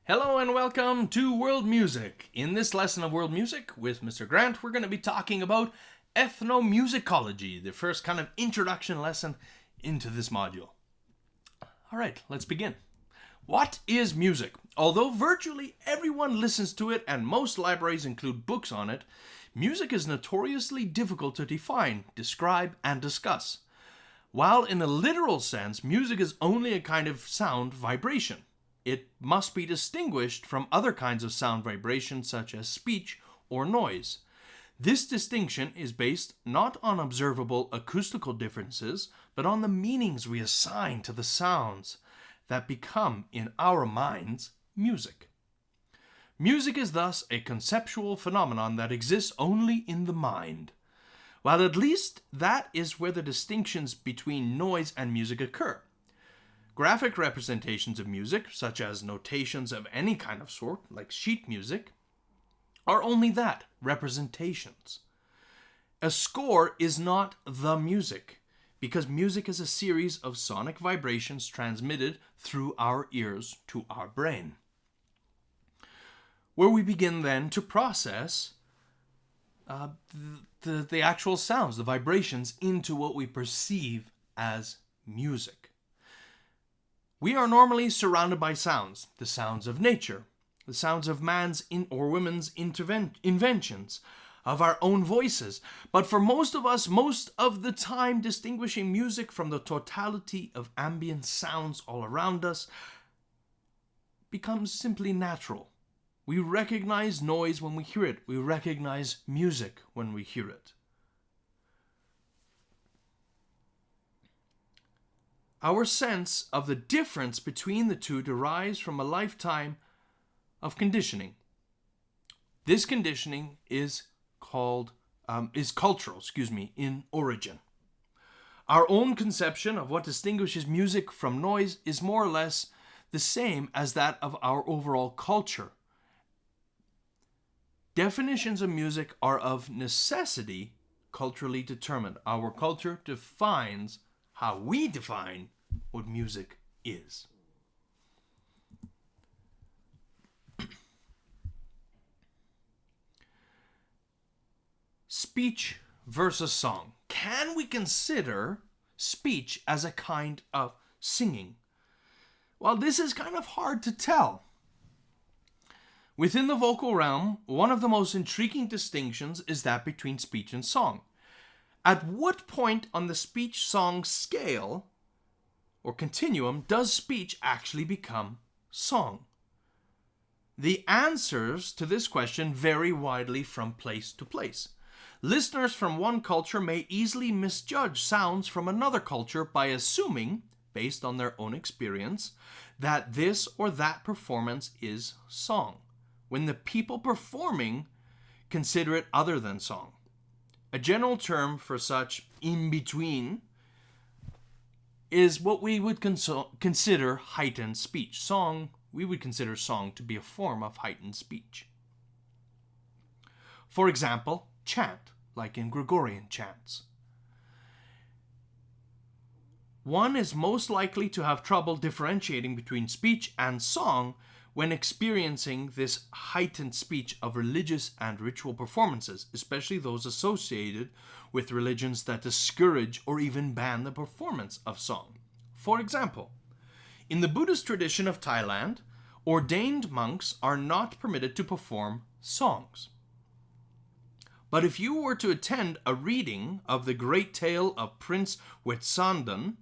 Hello and welcome to World Music. In this lesson of World Music with Mr. Grant, we're going to be talking about ethnomusicology, the first kind of introduction lesson into this module. All right, let's begin. What is music? Although virtually everyone listens to it and most libraries include books on it, music is notoriously difficult to define, describe, and discuss. While in a literal sense, music is only a kind of sound vibration. It must be distinguished from other kinds of sound vibration such as speech or noise. This distinction is based not on observable acoustical differences, but on the meanings we assign to the sounds that become, in our minds, music. Music is thus a conceptual phenomenon that exists only in the mind. While at least that is where the distinctions between noise and music occur. Graphic representations of music, such as notations of any kind of sort, like sheet music, are only that, representations. A score is not the music, because music is a series of sonic vibrations transmitted through our ears to our brain. Where we begin then to process the actual sounds, the vibrations, into what we perceive as music. We are normally surrounded by sounds, the sounds of nature, the sounds of man's or women's inventions, of our own voices. But for most of us, most of the time, distinguishing music from the totality of ambient sounds all around us becomes simply natural. We recognize noise when we hear it. We recognize music when we hear it. Our sense of the difference between the two derives from a lifetime of conditioning. This conditioning is cultural, in origin. Our own conception of what distinguishes music from noise is more or less the same as that of our overall culture. Definitions of music are of necessity culturally determined. Our culture defines how we define what music is. Speech versus song. Can we consider speech as a kind of singing? Well, this is kind of hard to tell. Within the vocal realm, one of the most intriguing distinctions is that between speech and song. At what point on the speech-song scale or continuum does speech actually become song? The answers to this question vary widely from place to place. Listeners from one culture may easily misjudge sounds from another culture by assuming, based on their own experience, that this or that performance is song, when the people performing consider it other than song. A general term for such in-between is what we would consider heightened speech. We would consider song to be a form of heightened speech. For example, chant, like in Gregorian chants. One is most likely to have trouble differentiating between speech and song when experiencing this heightened speech of religious and ritual performances, especially those associated with religions that discourage or even ban the performance of song. For example, in the Buddhist tradition of Thailand, ordained monks are not permitted to perform songs. But if you were to attend a reading of the great tale of Prince Wetsandan,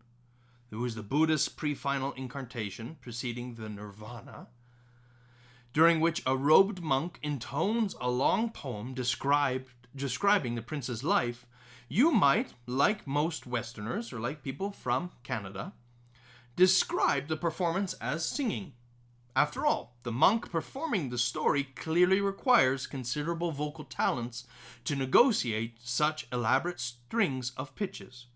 who is the Buddha's pre-final incarnation preceding the nirvana, during which a robed monk intones a long poem describing the prince's life, you might, like most Westerners or like people from Canada, describe the performance as singing. After all, the monk performing the story clearly requires considerable vocal talents to negotiate such elaborate strings of pitches.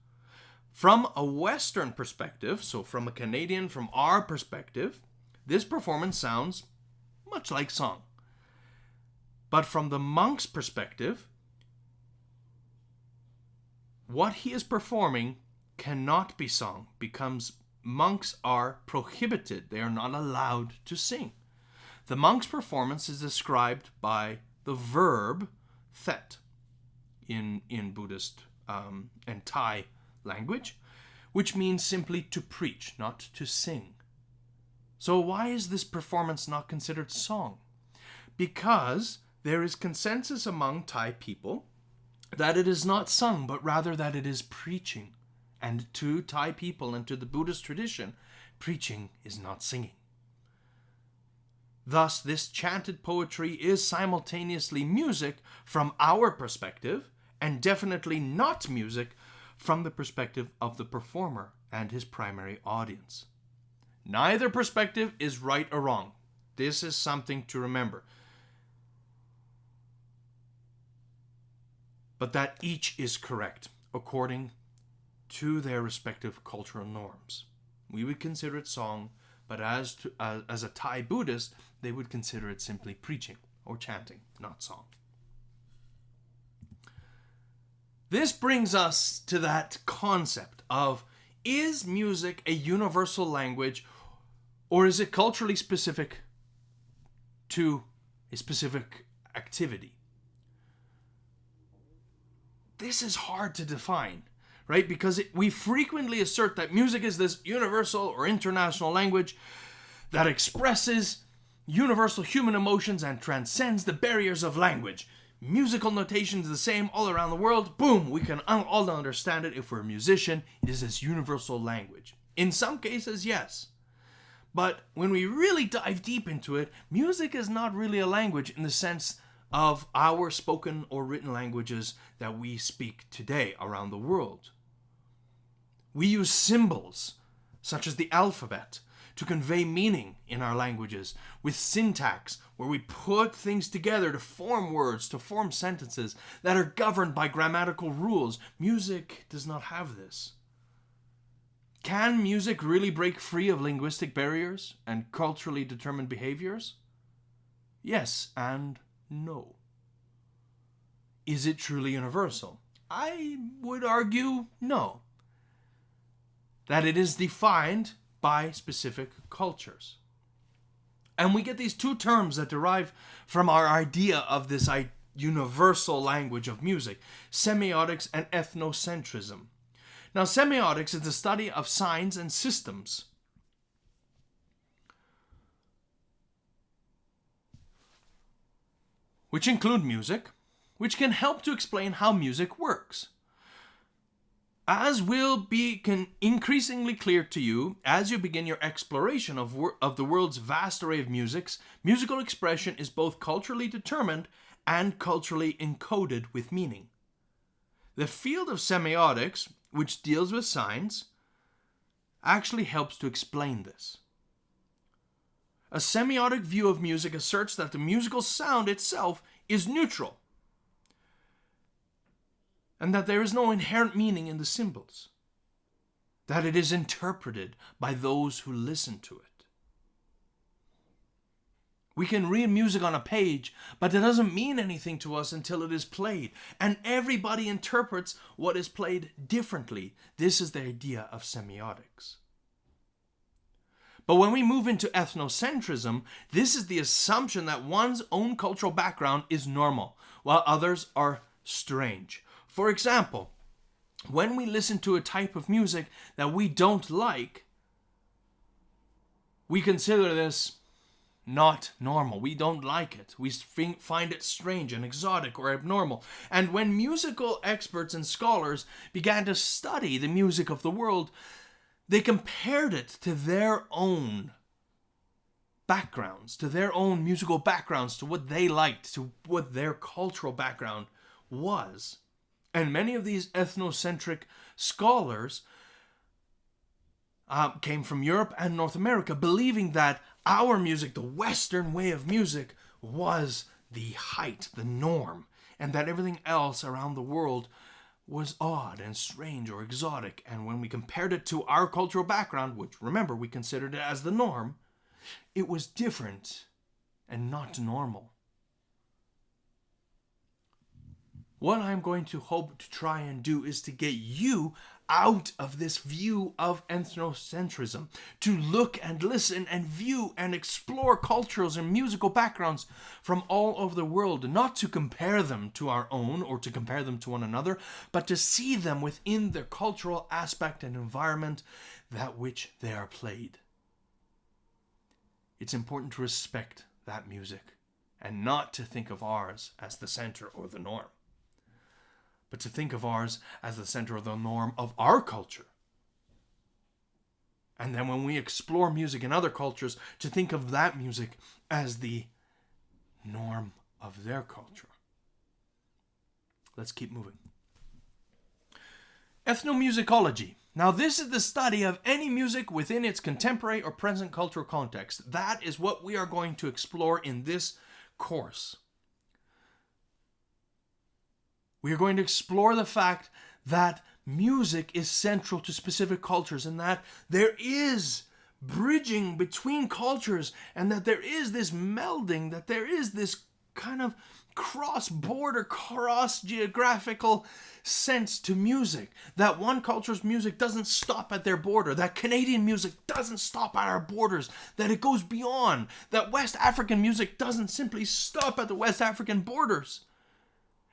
From a Western perspective, so from a Canadian, from our perspective, this performance sounds much like song. But from the monk's perspective, what he is performing cannot be sung because monks are prohibited. They are not allowed to sing. The monk's performance is described by the verb thet in Buddhist and Thai language, which means simply to preach, not to sing. So why is this performance not considered song? Because there is consensus among Thai people that it is not sung, but rather that it is preaching. And to Thai people and to the Buddhist tradition, preaching is not singing. Thus, this chanted poetry is simultaneously music from our perspective, and definitely not music from the perspective of the performer and his primary audience. Neither perspective is right or wrong. This is something to remember. But that each is correct according to their respective cultural norms. We would consider it song, but as a Thai Buddhist, they would consider it simply preaching or chanting, not song. This brings us to that concept of, is music a universal language, or is it culturally specific to a specific activity? This is hard to define, right? Because we frequently assert that music is this universal or international language that expresses universal human emotions and transcends the barriers of language. Musical notation is the same all around the world. Boom, we can all understand it. If we're a musician, it is this universal language. In some cases, yes. But when we really dive deep into it, music is not really a language in the sense of our spoken or written languages that we speak today around the world. We use symbols, such as the alphabet, to convey meaning in our languages, with syntax, where we put things together to form words, to form sentences that are governed by grammatical rules. Music does not have this. Can music really break free of linguistic barriers and culturally determined behaviors? Yes and no. Is it truly universal? I would argue no. That it is defined by specific cultures. And we get these two terms that derive from our idea of this universal language of music: semiotics and ethnocentrism. Now, semiotics is the study of signs and systems which include music, which can help to explain how music works. As will become increasingly clear to you as you begin your exploration of the world's vast array of musics, musical expression is both culturally determined and culturally encoded with meaning. The field of semiotics, which deals with signs, actually helps to explain this. A semiotic view of music asserts that the musical sound itself is neutral, and that there is no inherent meaning in the symbols, that it is interpreted by those who listen to it. We can read music on a page, but it doesn't mean anything to us until it is played, and everybody interprets what is played differently. This is the idea of semiotics. But when we move into ethnocentrism, this is the assumption that one's own cultural background is normal, while others are strange. For example, when we listen to a type of music that we don't like, we consider this not normal. We don't like it. We find it strange and exotic or abnormal. And when musical experts and scholars began to study the music of the world, they compared it to their own backgrounds, to their own musical backgrounds, to what they liked, to what their cultural background was. And many of these ethnocentric scholars came from Europe and North America, believing that our music, the Western way of music, was the height, the norm, and that everything else around the world was odd and strange or exotic. And when we compared it to our cultural background, which, remember, we considered it as the norm, it was different and not normal. What I'm going to hope to try and do is to get you out of this view of ethnocentrism, to look and listen and view and explore cultures and musical backgrounds from all over the world, not to compare them to our own or to compare them to one another, but to see them within their cultural aspect and environment that which they are played. It's important to respect that music and not to think of ours as the center or the norm, but to think of ours as the center or the norm of our culture. And then when we explore music in other cultures, to think of that music as the norm of their culture. Let's keep moving. Ethnomusicology. Now, this is the study of any music within its contemporary or present cultural context. That is what we are going to explore in this course. We are going to explore the fact that music is central to specific cultures and that there is bridging between cultures and that there is this melding, that there is this kind of cross-border, cross-geographical sense to music. That one culture's music doesn't stop at their border. That Canadian music doesn't stop at our borders. That it goes beyond. That West African music doesn't simply stop at the West African borders.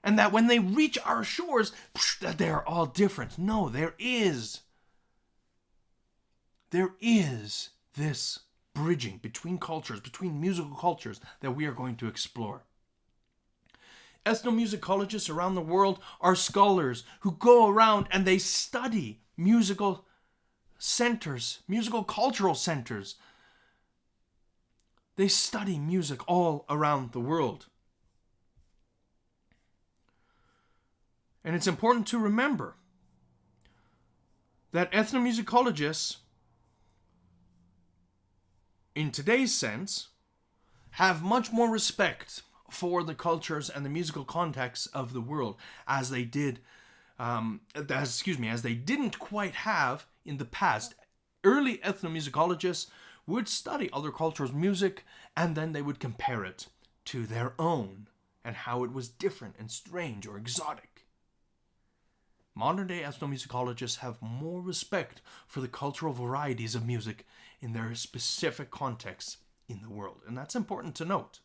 And that when they reach our shores, that they are all different. No, there is this bridging between cultures, between musical cultures that we are going to explore. Ethnomusicologists around the world are scholars who go around and they study musical centers, musical cultural centers. They study music all around the world. And it's important to remember that ethnomusicologists, in today's sense, have much more respect for the cultures and the musical contexts of the world as they didn't quite have in the past. Early ethnomusicologists would study other cultures' music and then they would compare it to their own and how it was different and strange or exotic. Modern-day ethnomusicologists have more respect for the cultural varieties of music in their specific contexts in the world, and that's important to note.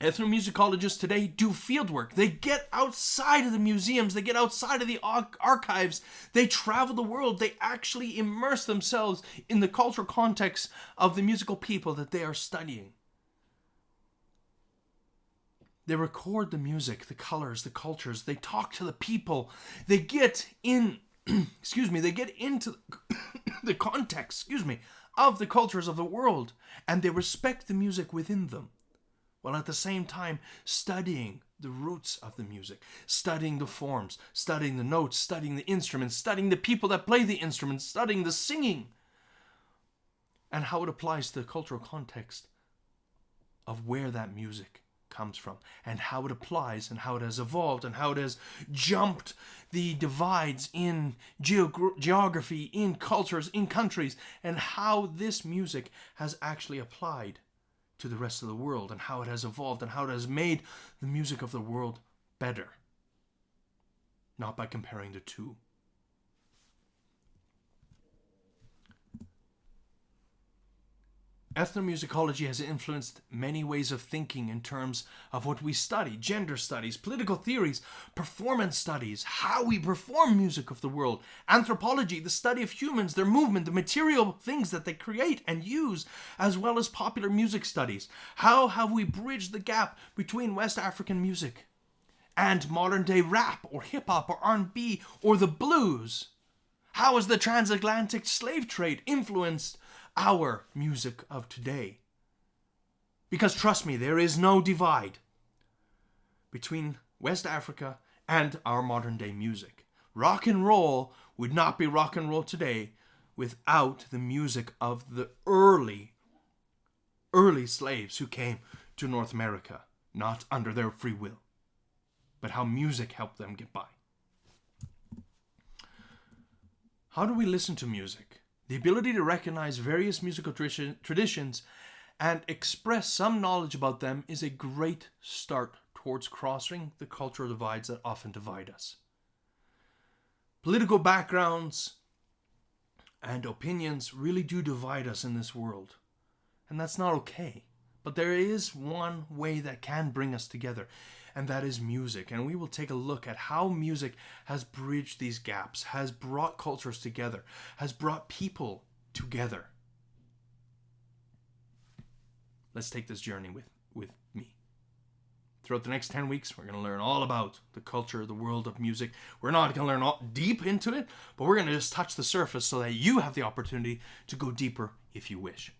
Ethnomusicologists today do fieldwork. They get outside of the museums. They get outside of the archives. They travel the world. They actually immerse themselves in the cultural context of the musical people that they are studying. They record the music, the colors, the cultures. They talk to the people. They get in, they get into the context, of the cultures of the world. And they respect the music within them, while at the same time studying the roots of the music, studying the forms, studying the notes, studying the instruments, studying the people that play the instruments, studying the singing, and how it applies to the cultural context of where that music comes from, and how it applies, and how it has evolved, and how it has jumped the divides in geography, in cultures, in countries, and how this music has actually applied to the rest of the world, and how it has evolved, and how it has made the music of the world better. Not by comparing the two. Ethnomusicology has influenced many ways of thinking in terms of what we study: gender studies, political theories, performance studies, how we perform music of the world, anthropology, the study of humans, their movement, the material things that they create and use, as well as popular music studies. How have we bridged the gap between West African music and modern day rap or hip hop or R&B or the blues? How has the transatlantic slave trade influenced our music of today? Because trust me, there is no divide between West Africa and our modern day music. Rock and roll would not be rock and roll today without the music of the early slaves who came to North America, not under their free will, but how music helped them get by. How do we listen to music? The ability to recognize various musical traditions and express some knowledge about them is a great start towards crossing the cultural divides that often divide us. Political backgrounds and opinions really do divide us in this world. And that's not okay. But there is one way that can bring us together, and that is music. And we will take a look at how music has bridged these gaps, has brought cultures together, has brought people together. Let's take this journey with me. Throughout the next 10 weeks, we're going to learn all about the culture, the world of music. We're not going to learn all deep into it, but we're going to just touch the surface so that you have the opportunity to go deeper if you wish.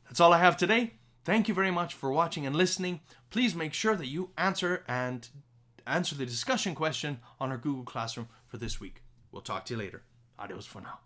That's all I have today. Thank you very much for watching and listening. Please make sure that you answer the discussion question on our Google Classroom for this week. We'll talk to you later. Adios for now.